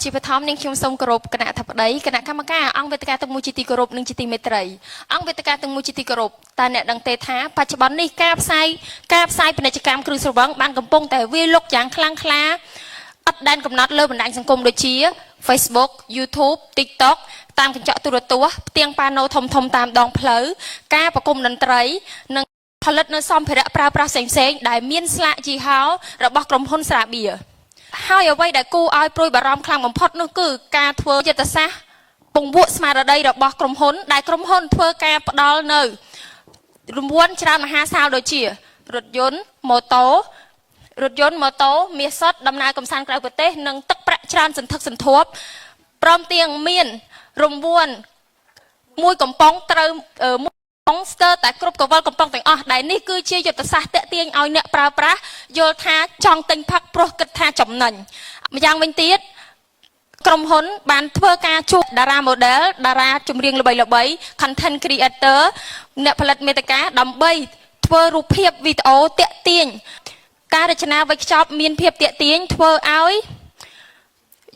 ជាបឋមនាងខ្ញុំសូមគោរពគណៈអធិបតីគណៈកម្មការអង្គវេទិកាទាំងមូលជាទីគោរពនិងជាទីមេត្រីអង្គវេទិកាទាំងមូលជាទីគោរពតើអ្នកដឹងទេថាបច្ចុប្បន្ននេះការផ្សាយពាណិជ្ជកម្មគ្រឿងស្រវឹងបានកំពុងតែវាយលុកយ៉ាងខ្លាំងក្លាឥតដែនកំណត់លើបណ្ដាញសង្គមដូចជា Facebook YouTube TikTok តាមកញ្ចក់ទូរទស្សន៍ផ្ទាំងប៉ាណូធំតាមដងផ្លូវការប្រគំតន្ត្រីនិងផលិតនៅសម្ភារៈប្រើប្រាស់ផ្សេងៗដែលមានស្លាកយីហោរបស់ក្រុមហ៊ុនស្រាបៀរហើយអ្វីដែលគួរឲ្យព្រួយបារម្ភខ្លាំងបំផុតនោះគឺការធ្វើយុទ្ធសាស្ត្រពង្វក់ស្មារតីរបស់ក្រុមហ៊ុនដែលក្រុមហ៊ុនធ្វើការផ្ដល់នៅរង្វាន់ច្រើនមហាសាលដូចជារថយន្តម៉ូតូមាសសុទ្ធដំណើរកម្សាន្តក្រៅប្រទេសនិងទឹកប្រាក់ច្រើនសន្ធឹកសន្ធាប់ព្រមទាំងមានរង្វាន់មួយកំប៉ុងត្រូវស្ទើរតែគ្រប់កវលកំប៉ុងទាំងអស់ដែលនេះគឺជាយុទ្ធសាស្ត្រតាក់ទាញឲ្យអ្នកប្រើប្រាស់យល់ថាចង់ទិញផឹកព្រោះគិតថាចំណេញម្យ៉ាងវិញទៀតក្រុមហ៊ុនបានធ្វើការជួបតារា model តារាចម្រៀងល្បីៗ content creator អ្នកផលិតមាតិកាដើម្បីធ្វើរូបភាពវីដេអូតាក់ទាញការរចនាវេចខ្ចប់មានភាពតាក់ទាញធ្វើឲ្យ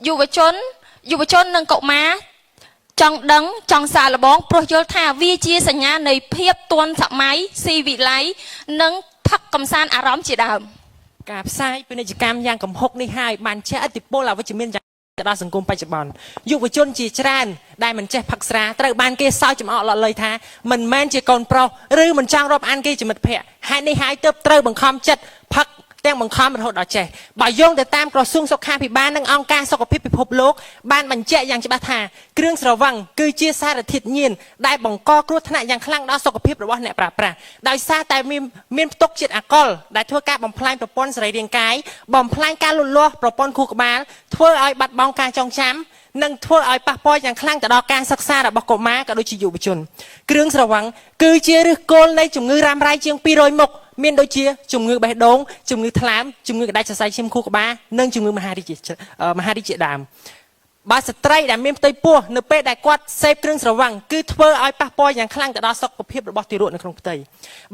យុវជននិងកុមារចង់ដឹងចង់សាកល្បងព្រោះយល់ថាវាជាសញ្ញានៃភាពទាន់សម័យស៊ីវិល័យនិងផឹកកំសាន្តអារម្មណ៍ជាដើមការផ្សាយពាណិជ្ជកម្មយ៉ាងកំហុកនេះហើយបានជះឥទ្ធិពលអវិជ្ជមានយ៉ាងដល់សង្គមបច្ចុប្បន្នយុវជនជាច្រើនដែលមិនចេះផឹកស្រាត្រូវបានគេសើចចំអកលល័យថាមិនមែនជាកូនប្រុសឬមិនចង់រាប់អានគេជាមិត្តភក្តិហេតុនេះហើយទើបត្រូវបង្ខំចិត្តផឹកទាំងបង្ខំរហូតដល់ចេះបើយោងទៅតាមក្រសួងសុខាភិបាលនិងអង្គការសុខភាពពិភពលោកបានបញ្ជាក់យ៉ាងច្បាស់ថាគ្រឿងស្រវឹងគឺជាសារធាតុញៀនដែលបង្កគ្រោះថ្នាក់យ៉ាងខ្លាំងដល់សុខភាពរបស់អ្នកប្រើប្រាស់ដោយសារតែមានផ្ទុកជាតិអាល់កុលដែលធ្វើការបំផ្លាញប្រព័ន្ធសរីរាង្គកាយបំផ្លាញការលូតលាស់ប្រព័ន្ធខួរក្បាលធ្វើឲ្យបាត់បង់ការចងចាំនិងធ្វើឲ្យប៉ះពាល់យ៉ាងខ្លាំងទៅដល់ការសិក្សារបស់កុមារក៏ដូចជាយុវជនគ្រឿងស្រវឹងគឺជាឫសគល់នៃជំងឺរ៉ាំរ៉ៃជាង200មុខមានដូចជាជំងឺបេះដូងជំងឺថ្លើមជំងឺក្តាច់សរសៃឈាមខួរក្បាលនិងជំងឺមហារីកជាដើមបើស្ត្រីដែលមានផ្ទៃពោះនៅពេលដែលគាត់សេពគ្រឿងស្រវឹងគឺធ្វើឲ្យប៉ះពាល់យ៉ាងខ្លាំងទៅដល់សុខភាពរបស់ទារកនៅក្នុងផ្ទៃ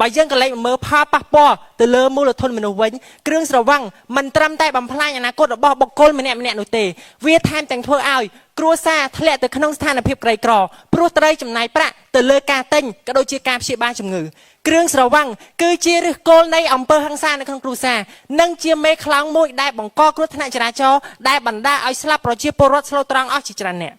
បើយើងក៏លេចមើលផលប៉ះពាល់ទៅលើមូលធនមនុស្សវិញគ្រឿងស្រវឹងមិនត្រឹមតែបំផ្លាញអនាគតរបស់បុគ្គលម្នាក់ៗនោះទេវាថែមទាំងធ្វើឲ្យគ្រួសារធ្លាក់ទៅក្នុងស្ថានភាពក្រីក្រព្រោះត្រូវចំណាយប្រាក់ទៅលើការទិញក៏ដូចជាការព្យាបាលជំងឺគ្រឿងស្រវឹងគឺជាឫសគល់នៃអំពើហិង្សានៅក្នុងគ្រួសារនិងជាមេខ្លោងមួយដែលបង្កគ្រោះថ្នាក់ចរាចរណ៍ដែលបណ្ដាលឲ្យស្លាប់ប្រជាពលរដ្ឋស្លូតត្រង់អស់ជាច្រើនអ្នក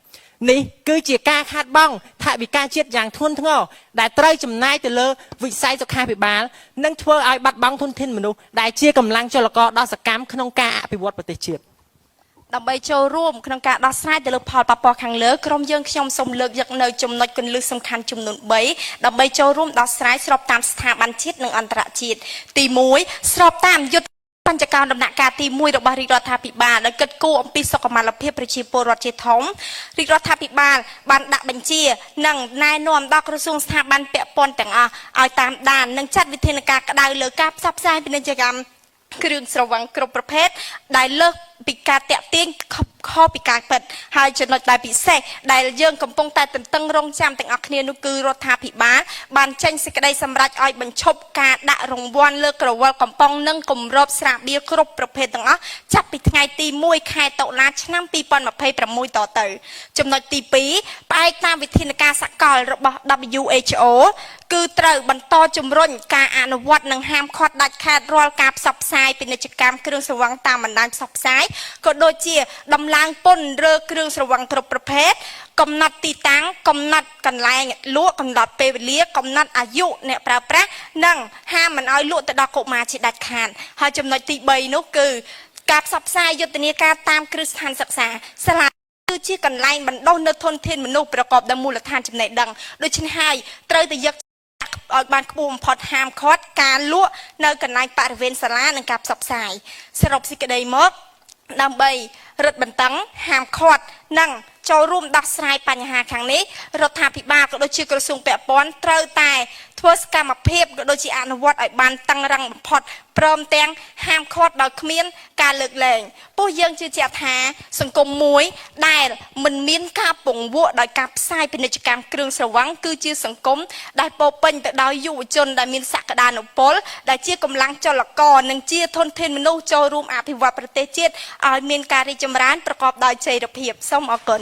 នេះគឺជាការខាតបង់ថវិកាជាតិយ៉ាងធ្ងន់ធ្ងរដែលត្រូវចំណាយទៅលើវិស័យសុខាភិបាលនិងធ្វើឲ្យបាត់បង់ធនធានមនុស្សដែលជាកម្លាំងចលករដ៏សកម្មក្នុងការអភិវឌ្ឍប្រទេសជាតិដើម្បីចូលរួមក្នុងការដោះស្រាយទៅលើផលប៉ះពាល់ខាងលើក្រុមយើងខ្ញុំសូមលើកយកនៅចំណុចគន្លឹះសំខាន់ចំនួន3ដើម្បីចូលរួមដោះស្រាយស្របតាមស្ថាប័នជាតិនិងអន្តរជាតិទី1ស្របតាមយុទ្ធបញ្ចកោដំណាក់កាលទី1របស់រាជរដ្ឋាភិបាលដោយគិតគូរអំពីសុខុមាលភាពប្រជាពលរដ្ឋជាធំរាជរដ្ឋាភិបាលបានដាក់បញ្ជានិងណែនាំដល់ក្រសួងស្ថាប័នពាក់ព័ន្ធទាំងអស់ឲ្យតាមដាននិងចាត់វិធានការក្តៅលើការផ្សព្វផ្សាយពាណិជ្ជកម្មគ្រឿងស្រវឹងគ្រប់ប្រភេទដែលលើកពីការតាក់ទាញខុសពីការពិតហើយចំណុចដែលពិសេសដែលយើងកំពុងតែទន្ទឹងរង់ចាំទាំងអស់គ្នានោះគឺរដ្ឋាភិបាលបានចេញសេចក្តីសម្រេចឲ្យបញ្ឈប់ការដាក់រង្វាន់លើក្រវិលកំប៉ុងនិងគម្របស្រាបៀរគ្រប់ប្រភេទទាំងអស់ចាប់ពីថ្ងៃទី1ខែតុលាឆ្នាំ2026តទៅចំណុចទី2ផ្អែកតាមវិធានការសកលរបស់ WHO គឺត្រូវបន្តជំរុញការអនុវត្តនិងហាមឃាត់ដាច់ខាតរាល់ការផ្សព្វផ្សាយពាណិជ្ជកម្មគ្រឿងស្រវឹងតាមបណ្ដាញផ្សព្វផ្សាយក៏ដូចជាដំឡើងពន្ធលើគ្រឿងស្រវឹងគ្រប់ប្រភេទកំណត់ទីតាំងកំណត់កន្លែងលក់កំណត់ពេលវេលាកំណត់អាយុអ្នកប្រើប្រាស់និងហាមមិនឲ្យលក់ទៅដល់កុមារជាដាច់ខាតហើយចំណុចទី3នោះគឺការផ្សព្វផ្សាយយុទ្ធនាការតាមគ្រឹះស្ថានសិក្សាសាលាគឺជាកន្លែងបណ្ដុះនៅធនធានមនុស្សប្រកបដោយមូលដ្ឋានចំណេះដឹងដូច្នេះហើយត្រូវតែយកឲ្យបានខ្ពស់បំផុតហាមឃាត់ការលក់នៅកន្លែងបរិវេណសាលានិងការផ្សព្វផ្សាយសរុបសេចក្តីមកដើម្បីរឹតបន្តឹងហាមឃាត់និងចូលរួមដោះស្រាយបញ្ហាខាងនេះរដ្ឋាភិបាលក៏ដូចជាក្រសួងពាក់ព័ន្ធត្រូវតែធ្វើសកម្មភាពក៏ដូចជាអនុវត្តឲ្យបានតឹងរ៉ឹងបំផុត ព្រមទាំងហាមឃាត់ដោយគ្មានការលើកលែងពួកយើងជឿជាក់ថាសង្គមមួយដែលមិនមានការពង្វក់ដោយការផ្សាយពាណិជ្ជកម្មគ្រឿងស្រវឹងគឺជាសង្គមដែលពោពេញទៅដោយយុវជនដែលមានសក្តានុពលដែលជាកម្លាំងចលករនិងជាធនធានមនុស្សចូលរួមអភិវឌ្ឍប្រទេសជាតិឲ្យមានការរីកចម្រើនប្រកបដោយចីរភាពសូមអរគុណ